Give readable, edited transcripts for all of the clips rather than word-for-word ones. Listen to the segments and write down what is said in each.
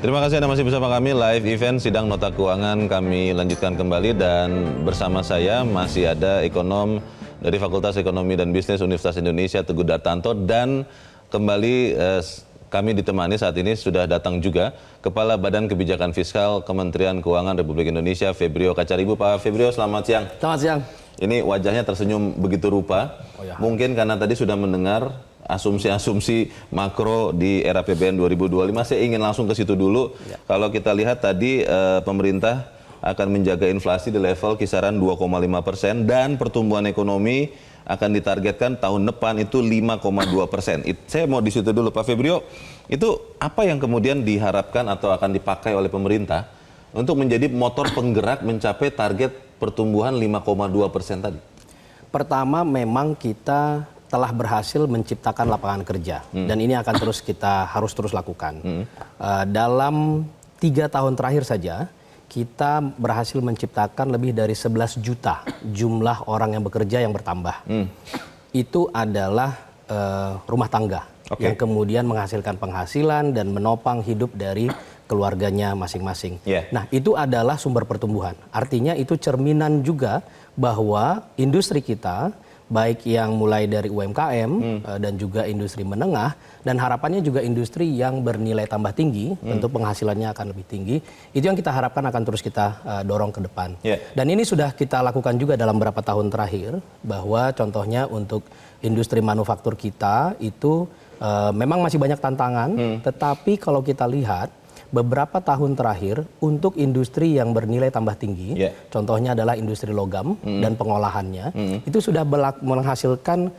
Terima kasih Anda masih bersama kami live event sidang nota keuangan kami lanjutkan kembali dan bersama saya masih ada ekonom dari Fakultas Ekonomi dan Bisnis Universitas Indonesia Teguh Dartanto dan kembali kami ditemani saat ini sudah datang juga Kepala Badan Kebijakan Fiskal Kementerian Keuangan Republik Indonesia Febrio Kacaribu. Pak Febrio, selamat siang. Selamat siang. Ini wajahnya tersenyum begitu rupa. Mungkin karena tadi sudah mendengar asumsi-asumsi makro di era APBN 2025. Saya ingin langsung ke situ dulu. Kalau kita lihat tadi pemerintah akan menjaga inflasi di level kisaran 2,5% dan pertumbuhan ekonomi akan ditargetkan tahun depan itu 5,2%. Saya mau di situ dulu, Pak Febrio. Itu apa yang kemudian diharapkan atau akan dipakai oleh pemerintah untuk menjadi motor penggerak mencapai target pertumbuhan 5,2% tadi? Pertama, memang kita telah berhasil menciptakan lapangan kerja dan ini akan harus terus lakukan. Dalam 3 tahun terakhir saja kita berhasil menciptakan lebih dari 11 juta jumlah orang yang bekerja yang bertambah. Itu adalah rumah tangga yang kemudian menghasilkan penghasilan dan menopang hidup dari keluarganya masing-masing. Nah, itu adalah sumber pertumbuhan. Artinya itu cerminan juga bahwa industri kita baik yang mulai dari UMKM dan juga industri menengah dan harapannya juga industri yang bernilai tambah tinggi, tentu penghasilannya akan lebih tinggi. Itu yang kita harapkan akan terus kita dorong ke depan. Dan ini sudah kita lakukan juga dalam beberapa tahun terakhir, bahwa contohnya untuk industri manufaktur kita itu memang masih banyak tantangan, tetapi kalau kita lihat beberapa tahun terakhir untuk industri yang bernilai tambah tinggi, contohnya adalah industri logam dan pengolahannya, itu sudah menghasilkan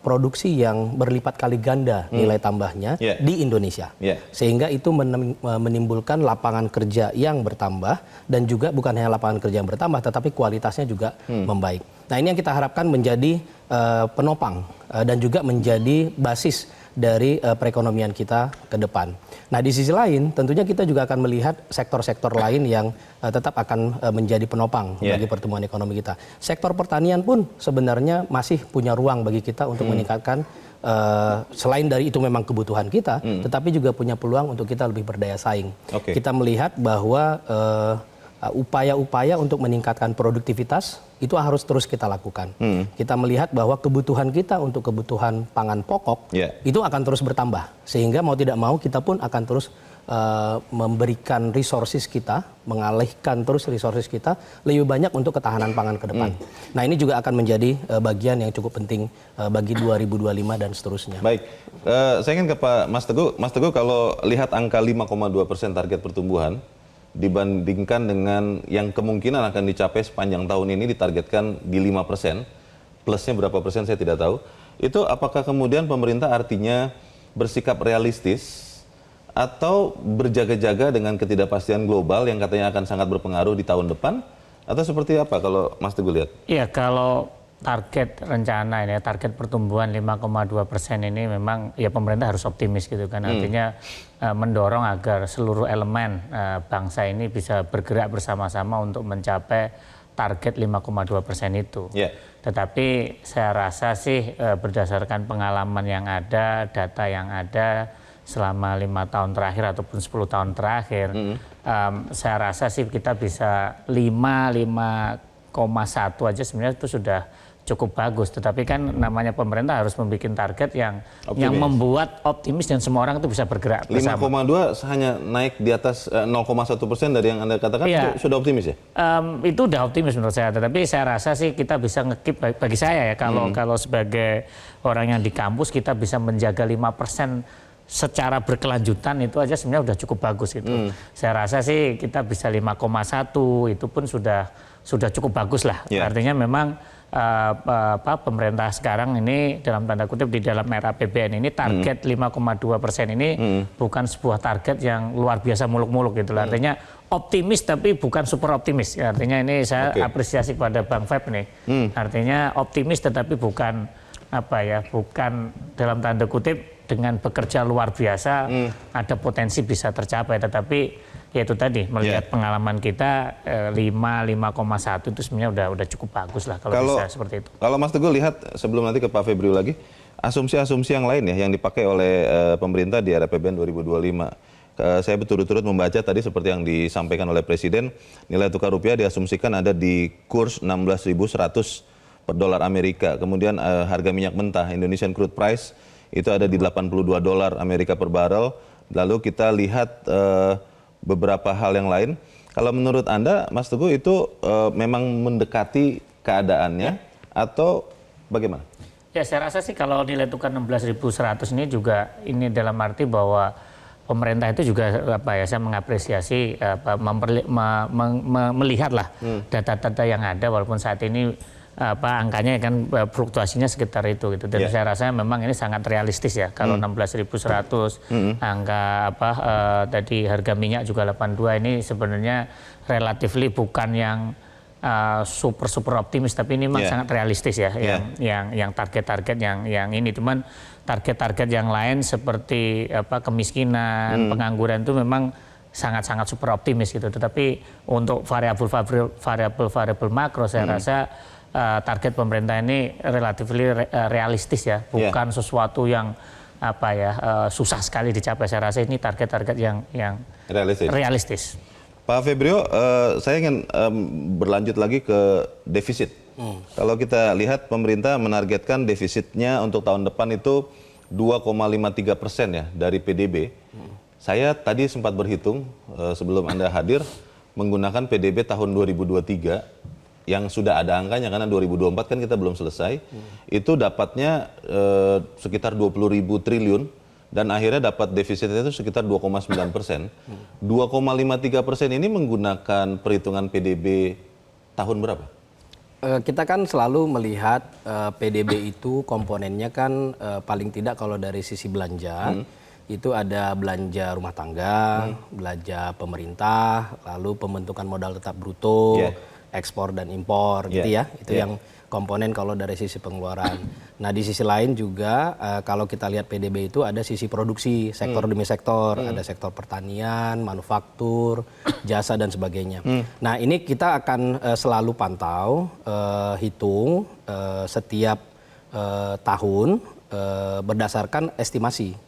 produksi yang berlipat kali ganda nilai tambahnya di Indonesia. Sehingga itu menimbulkan lapangan kerja yang bertambah dan juga bukan hanya lapangan kerja yang bertambah, tetapi kualitasnya juga membaik. Nah, ini yang kita harapkan menjadi penopang dan juga menjadi basis dari perekonomian kita ke depan. Nah, di sisi lain tentunya kita juga akan melihat sektor-sektor lain yang tetap akan menjadi penopang bagi pertumbuhan ekonomi kita. Sektor pertanian pun sebenarnya masih punya ruang bagi kita untuk meningkatkan, selain dari itu memang kebutuhan kita, tetapi juga punya peluang untuk kita lebih berdaya saing. Kita melihat bahwa upaya-upaya untuk meningkatkan produktivitas itu harus terus kita lakukan. Kita melihat bahwa kebutuhan kita untuk kebutuhan pangan pokok itu akan terus bertambah. Sehingga mau tidak mau kita pun akan terus memberikan resources kita, mengalihkan terus resources kita lebih banyak untuk ketahanan pangan ke depan. Nah, ini juga akan menjadi bagian yang cukup penting bagi 2025 dan seterusnya. Baik, saya ingin ke Pak Mas Teguh. Mas Teguh, kalau lihat angka 5,2% target pertumbuhan dibandingkan dengan yang kemungkinan akan dicapai sepanjang tahun ini ditargetkan di 5%, plusnya berapa persen saya tidak tahu. Itu apakah kemudian pemerintah artinya bersikap realistis atau berjaga-jaga dengan ketidakpastian global yang katanya akan sangat berpengaruh di tahun depan? Atau seperti apa kalau Mas Teguh lihat? Iya, kalau target rencana ini, target pertumbuhan 5,2% ini memang ya pemerintah harus optimis gitu kan. Artinya mendorong agar seluruh elemen bangsa ini bisa bergerak bersama-sama untuk mencapai target 5,2% itu. Tetapi saya rasa sih berdasarkan pengalaman yang ada, data yang ada selama 5 tahun terakhir ataupun 10 tahun terakhir, saya rasa sih kita bisa 5,1 aja sebenarnya itu sudah cukup bagus. Tetapi kan namanya pemerintah harus membuat target yang membuat optimis dan semua orang itu bisa bergerak bersama. 5,2 hanya naik di atas 0,1% dari yang Anda katakan, itu sudah optimis ya? Itu udah optimis menurut saya. Tetapi saya rasa sih kita bisa ngekip, bagi saya ya, kalau sebagai orang yang di kampus kita bisa menjaga 5% secara berkelanjutan itu aja sebenarnya udah cukup bagus gitu. Saya rasa sih kita bisa 5,1 itu pun sudah cukup bagus lah. Artinya memang pemerintah sekarang ini dalam tanda kutip di dalam era APBN ini target 5,2% ini bukan sebuah target yang luar biasa muluk-muluk gitu. Artinya optimis tapi bukan super optimis. Artinya ini saya apresiasi kepada Bang Feb nih. Artinya optimis tetapi bukan bukan dalam tanda kutip dengan bekerja luar biasa ada potensi bisa tercapai, tetapi ya itu tadi melihat pengalaman kita 5,1 itu sebenarnya udah cukup bagus lah kalau bisa seperti itu. Kalau Mas Teguh lihat sebelum nanti ke Pak Febrio lagi, asumsi-asumsi yang lain ya yang dipakai oleh pemerintah di era APBN 2025. saya berturut-turut membaca tadi seperti yang disampaikan oleh Presiden, nilai tukar rupiah diasumsikan ada di kurs 16.100 per dolar Amerika. Kemudian harga minyak mentah Indonesian crude price itu ada di 82 dolar Amerika per barrel. Lalu kita lihat beberapa hal yang lain. Kalau menurut Anda, Mas Teguh, itu memang mendekati keadaannya atau bagaimana? Ya, saya rasa sih kalau nilai tukar 16.100 ini juga ini dalam arti bahwa pemerintah itu juga saya mengapresiasi melihatlah data-data yang ada, walaupun saat ini angkanya kan fluktuasinya sekitar itu gitu. Dan saya rasa memang ini sangat realistis ya kalau 16.100 angka tadi harga minyak juga 82 ini sebenarnya relatifly bukan yang super optimis, tapi ini memang sangat realistis ya. Yang target-target yang ini, cuman target-target yang lain seperti kemiskinan, pengangguran itu memang sangat super optimis gitu. Tetapi untuk variabel makro saya rasa target pemerintah ini relatif realistis ya, bukan sesuatu yang susah sekali dicapai. Saya rasa ini target-target yang realistis. Pak Febrio, saya ingin berlanjut lagi ke defisit. Kalau kita lihat pemerintah menargetkan defisitnya untuk tahun depan itu 2,53% ya dari PDB. Saya tadi sempat berhitung sebelum Anda hadir menggunakan PDB tahun 2023 yang sudah ada angkanya karena 2024 kan kita belum selesai. Itu dapatnya sekitar 20.000 triliun. Dan akhirnya dapat defisitnya itu sekitar 2,9%. 2,53% ini menggunakan perhitungan PDB tahun berapa? Kita kan selalu melihat PDB itu komponennya kan paling tidak kalau dari sisi belanja itu ada belanja rumah tangga, belanja pemerintah, lalu pembentukan modal tetap bruto, ekspor dan impor gitu ya. Itu yang komponen kalau dari sisi pengeluaran. Nah di sisi lain juga kalau kita lihat PDB itu ada sisi produksi sektor demi sektor, ada sektor pertanian, manufaktur, jasa dan sebagainya. Nah ini kita akan selalu pantau, hitung setiap tahun berdasarkan estimasi.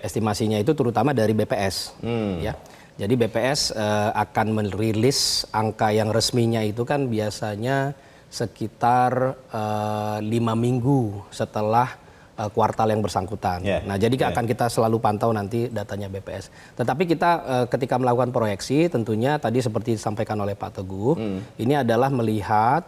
Estimasinya itu terutama dari BPS. Ya. Jadi BPS akan merilis angka yang resminya itu kan biasanya sekitar 5 minggu setelah kuartal yang bersangkutan. Nah, jadi akan kita selalu pantau nanti datanya BPS. Tetapi kita ketika melakukan proyeksi, tentunya tadi seperti disampaikan oleh Pak Teguh, ini adalah melihat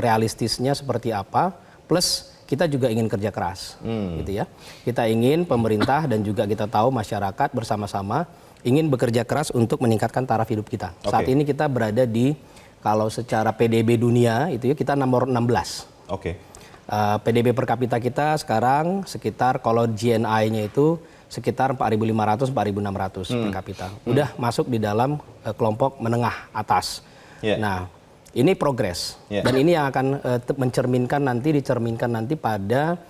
realistisnya seperti apa, plus kita juga ingin kerja keras, gitu ya. Kita ingin pemerintah dan juga kita tahu masyarakat bersama-sama ingin bekerja keras untuk meningkatkan taraf hidup kita. Saat ini kita berada di kalau secara PDB dunia itu ya kita nomor 16. PDB per kapita kita sekarang sekitar kalau GNI-nya itu sekitar 4.500 4.600 per kapita. Udah masuk di dalam kelompok menengah atas. Nah, ini progres dan ini yang akan dicerminkan nanti pada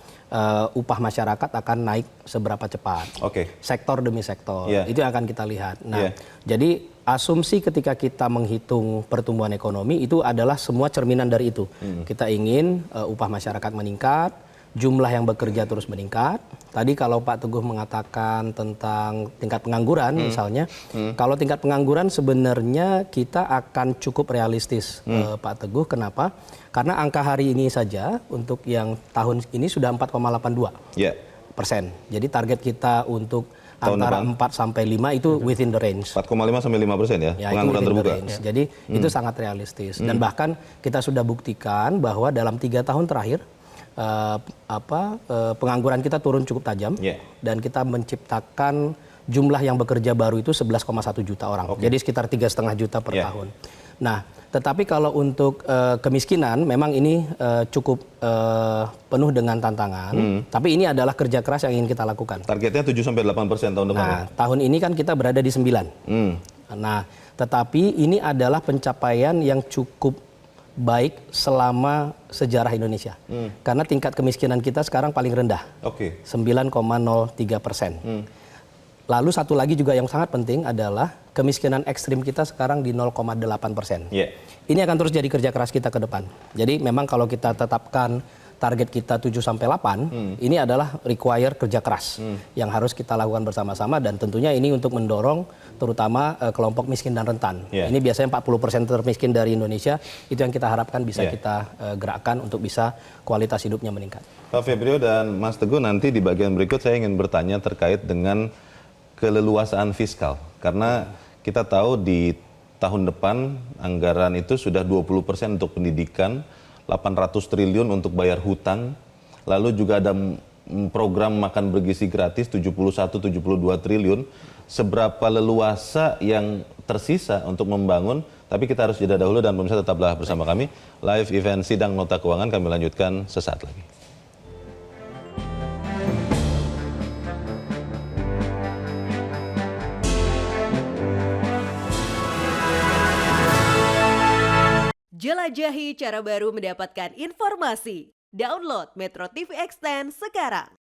upah masyarakat akan naik seberapa cepat. Sektor demi sektor. Itu yang akan kita lihat. Nah, jadi asumsi ketika kita menghitung pertumbuhan ekonomi itu adalah semua cerminan dari itu. Kita ingin upah masyarakat meningkat, jumlah yang bekerja terus meningkat. Tadi kalau Pak Teguh mengatakan tentang tingkat pengangguran misalnya, kalau tingkat pengangguran sebenarnya kita akan cukup realistis Pak Teguh. Kenapa? Karena angka hari ini saja untuk yang tahun ini sudah 4,82%. Jadi target kita untuk antara 4 sampai 5 itu within the range. 4,5 sampai 5% ya, pengangguran terbuka. Jadi itu sangat realistis dan bahkan kita sudah buktikan bahwa dalam 3 tahun terakhir pengangguran kita turun cukup tajam dan kita menciptakan jumlah yang bekerja baru itu 11,1 juta orang. Jadi sekitar 3,5 juta per tahun. Nah, tetapi kalau untuk kemiskinan memang ini cukup penuh dengan tantangan. Tapi ini adalah kerja keras yang ingin kita lakukan. Targetnya 7-8% tahun depan. Nah, tahun ini kan kita berada di 9. Nah, tetapi ini adalah pencapaian yang cukup baik selama sejarah Indonesia. Karena tingkat kemiskinan kita sekarang paling rendah. 9,03%. Lalu satu lagi juga yang sangat penting adalah kemiskinan ekstrim kita sekarang di 0,8%. Ini akan terus jadi kerja keras kita ke depan. Jadi memang kalau kita tetapkan target kita 7-8, ini adalah require kerja keras yang harus kita lakukan bersama-sama dan tentunya ini untuk mendorong terutama kelompok miskin dan rentan. Yeah. Ini biasanya 40% termiskin dari Indonesia, itu yang kita harapkan bisa kita gerakkan untuk bisa kualitas hidupnya meningkat. Pak Febrio dan Mas Teguh, nanti di bagian berikut saya ingin bertanya terkait dengan keleluasaan fiskal. Karena kita tahu di tahun depan anggaran itu sudah 20% untuk pendidikan, 800 triliun untuk bayar hutang, lalu juga ada program makan bergizi gratis 71-72 triliun. Seberapa leluasa yang tersisa untuk membangun, tapi kita harus jeda dahulu dan pemirsa tetaplah bersama kami. Live event Sidang Nota Keuangan kami lanjutkan sesaat lagi. Jelajahi cara baru mendapatkan informasi. Download Metro TV Extend sekarang.